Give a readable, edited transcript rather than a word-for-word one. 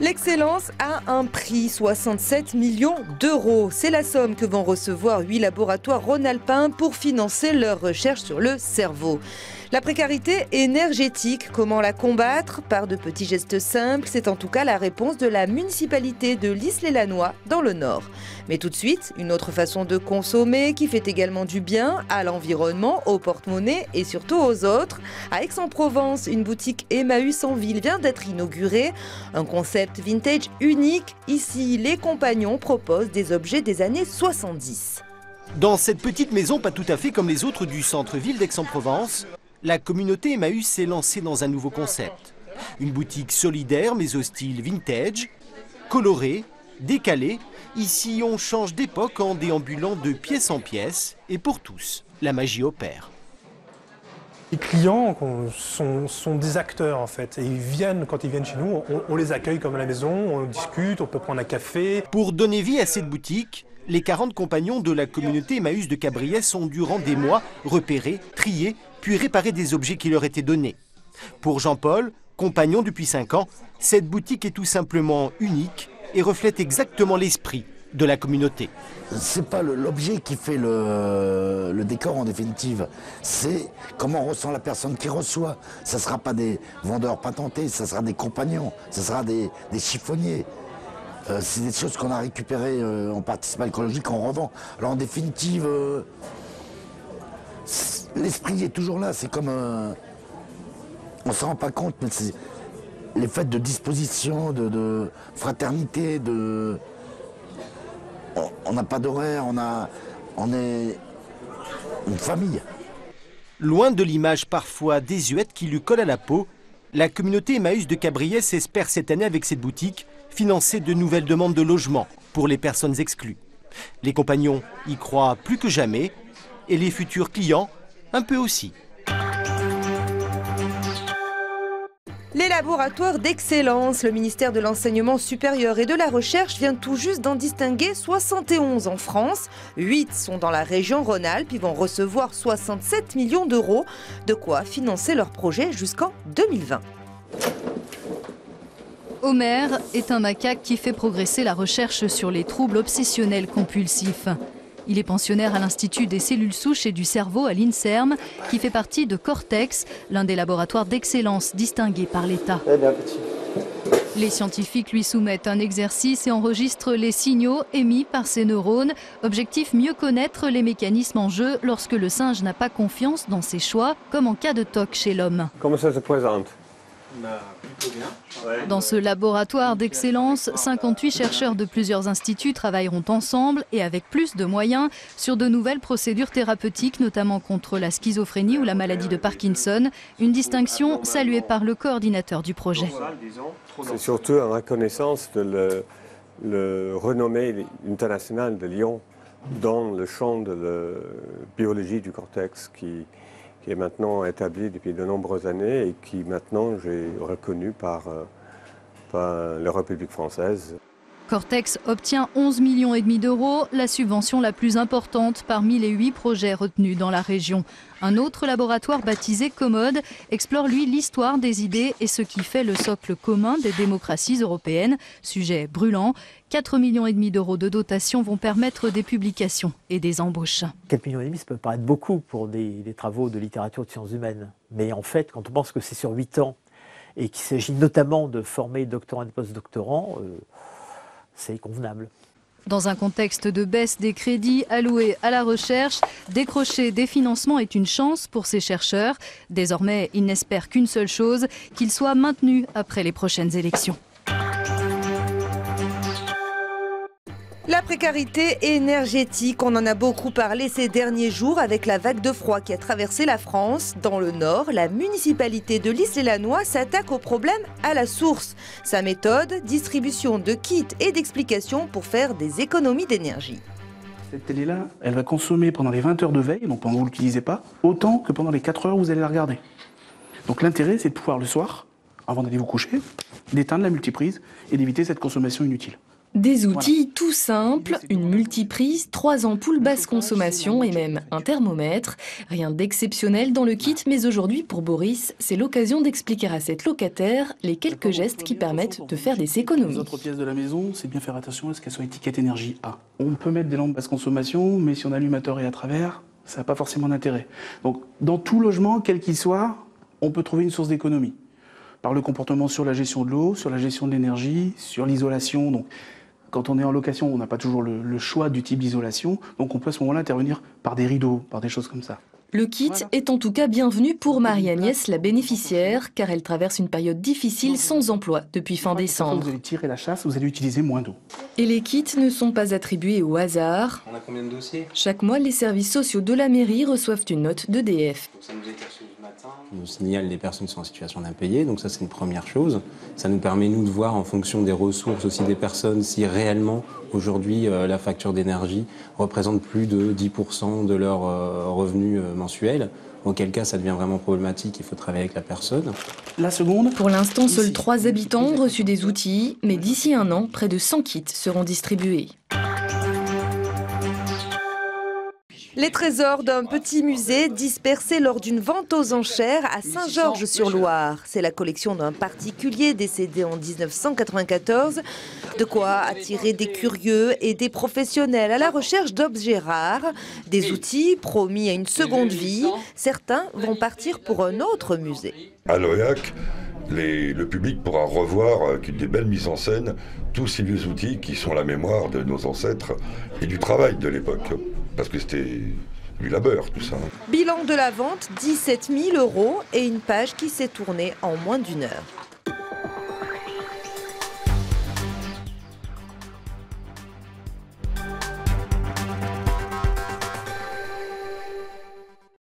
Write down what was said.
L'excellence a un prix, 67 millions d'euros. C'est la somme que vont recevoir 8 laboratoires rhône-alpins pour financer leurs recherches sur le cerveau. La précarité énergétique, comment la combattre? Par de petits gestes simples, c'est en tout cas la réponse de la municipalité de L'Isle-et-Lannoy dans le Nord. Mais tout de suite, une autre façon de consommer qui fait également du bien à l'environnement, au porte-monnaie et surtout aux autres. À Aix-en-Provence, une boutique Emmaüs en ville vient d'être inaugurée. Un concept vintage unique. Ici, les compagnons proposent des objets des années 70. Dans cette petite maison pas tout à fait comme les autres du centre-ville d'Aix-en-Provence, la communauté Emmaüs s'est lancée dans un nouveau concept. Une boutique solidaire mais au style vintage, colorée, décalée. Ici, on change d'époque en déambulant de pièce en pièce et pour tous, la magie opère. Les clients sont des acteurs en fait et quand ils viennent chez nous, on les accueille comme à la maison, on discute, on peut prendre un café. Pour donner vie à cette boutique, les 40 compagnons de la communauté Emmaüs de Cabriès ont durant des mois repéré, trié, puis réparer des objets qui leur étaient donnés. Pour Jean-Paul, compagnon depuis 5 ans, cette boutique est tout simplement unique et reflète exactement l'esprit de la communauté. C'est pas l'objet qui fait le décor en définitive, c'est comment ressent la personne qui reçoit. Ça ne sera pas des vendeurs patentés, ça sera des compagnons, ça sera des chiffonniers. C'est des choses qu'on a récupérées en participant écologique, on revend. Alors en définitive, l'esprit est toujours là, c'est comme on ne s'en rend pas compte, mais c'est les faits de disposition, de fraternité, on n'a pas d'horaire, on est une famille. Loin de l'image parfois désuète qui lui colle à la peau, la communauté Emmaüs de Cabriès espère cette année avec cette boutique financer de nouvelles demandes de logement pour les personnes exclues. Les compagnons y croient plus que jamais et les futurs clients un peu aussi. Les laboratoires d'excellence, le ministère de l'Enseignement supérieur et de la Recherche vient tout juste d'en distinguer 71 en France. 8 sont dans la région Rhône-Alpes, ils vont recevoir 67 millions d'euros, de quoi financer leur projet jusqu'en 2020. Homer est un macaque qui fait progresser la recherche sur les troubles obsessionnels compulsifs. Il est pensionnaire à l'Institut des cellules souches et du cerveau à l'INSERM, qui fait partie de Cortex, l'un des laboratoires d'excellence distingués par l'État. Les scientifiques lui soumettent un exercice et enregistrent les signaux émis par ses neurones. Objectif, mieux connaître les mécanismes en jeu lorsque le singe n'a pas confiance dans ses choix, comme en cas de TOC chez l'homme. Comment ça se présente ? Dans ce laboratoire d'excellence, 58 chercheurs de plusieurs instituts travailleront ensemble et avec plus de moyens sur de nouvelles procédures thérapeutiques, notamment contre la schizophrénie ou la maladie de Parkinson, une distinction saluée par le coordinateur du projet. C'est surtout en reconnaissance de le renommée internationale de Lyon dans le champ de la biologie du cortex qui est maintenant établi depuis de nombreuses années et qui maintenant est reconnu par la République française. Cortex obtient 11,5 millions d'euros, la subvention la plus importante parmi les 8 projets retenus dans la région. Un autre laboratoire baptisé Commode explore lui l'histoire des idées et ce qui fait le socle commun des démocraties européennes. Sujet brûlant, 4,5 millions d'euros de dotation vont permettre des publications et des embauches. 4,5 millions, ça peut paraître beaucoup pour des travaux de littérature de sciences humaines. Mais en fait, quand on pense que c'est sur 8 ans et qu'il s'agit notamment de former doctorants et post-doctorants, c'est convenable. Dans un contexte de baisse des crédits alloués à la recherche, décrocher des financements est une chance pour ces chercheurs. Désormais, ils n'espèrent qu'une seule chose, qu'ils soient maintenus après les prochaines élections. La précarité énergétique, on en a beaucoup parlé ces derniers jours avec la vague de froid qui a traversé la France. Dans le Nord, la municipalité de L'Isle-et-Lannoy s'attaque au problème à la source. Sa méthode, distribution de kits et d'explications pour faire des économies d'énergie. Cette télé-là, elle va consommer pendant les 20 heures de veille, donc pendant que vous ne l'utilisez pas, autant que pendant les 4 heures où vous allez la regarder. Donc l'intérêt, c'est de pouvoir le soir, avant d'aller vous coucher, d'éteindre la multiprise et d'éviter cette consommation inutile. Des outils tout simples, une multiprise, 3 ampoules basse consommation et même un thermomètre. Rien d'exceptionnel dans le kit, mais aujourd'hui pour Boris, c'est l'occasion d'expliquer à cette locataire les quelques gestes qui permettent de faire des économies. Les autres pièces de la maison, c'est bien faire attention à ce qu'elles soient étiquettées énergie A. On peut mettre des lampes basse consommation, mais si on allume à tort et à travers, ça n'a pas forcément d'intérêt. Donc dans tout logement, quel qu'il soit, on peut trouver une source d'économie. Par le comportement sur la gestion de l'eau, sur la gestion de l'énergie, sur l'isolation. Donc, quand on est en location, on n'a pas toujours le choix du type d'isolation, donc on peut à ce moment-là intervenir par des rideaux, par des choses comme ça. Le kit est en tout cas bienvenu pour Marie-Agnès, la bénéficiaire, car elle traverse une période difficile sans emploi depuis fin décembre. Vous allez tirer la chasse, vous allez utiliser moins d'eau. Et les kits ne sont pas attribués au hasard. On a combien de dossiers ? Chaque mois, les services sociaux de la mairie reçoivent une note d'EDF. Ça nous est reçu ce matin. On nous signale les personnes qui sont en situation d'impayé, donc ça c'est une première chose. Ça nous permet nous de voir en fonction des ressources aussi des personnes si réellement aujourd'hui la facture d'énergie représente plus de 10% de leur revenu mensuel. Auquel cas ça devient vraiment problématique, il faut travailler avec la personne. La seconde. Pour l'instant, seuls 3 habitants ont reçu des outils, mais d'ici un an, près de 100 kits seront distribués. Les trésors d'un petit musée dispersés lors d'une vente aux enchères à Saint-Georges-sur-Loire. C'est la collection d'un particulier décédé en 1994. De quoi attirer des curieux et des professionnels à la recherche d'objets rares. Des outils promis à une seconde vie. Certains vont partir pour un autre musée. À l'OEAC, le public pourra revoir avec des belles mises en scène tous ces vieux outils qui sont la mémoire de nos ancêtres et du travail de l'époque. Parce que c'était du labeur, tout ça. Bilan de la vente, 17 000 € et une page qui s'est tournée en moins d'1 heure.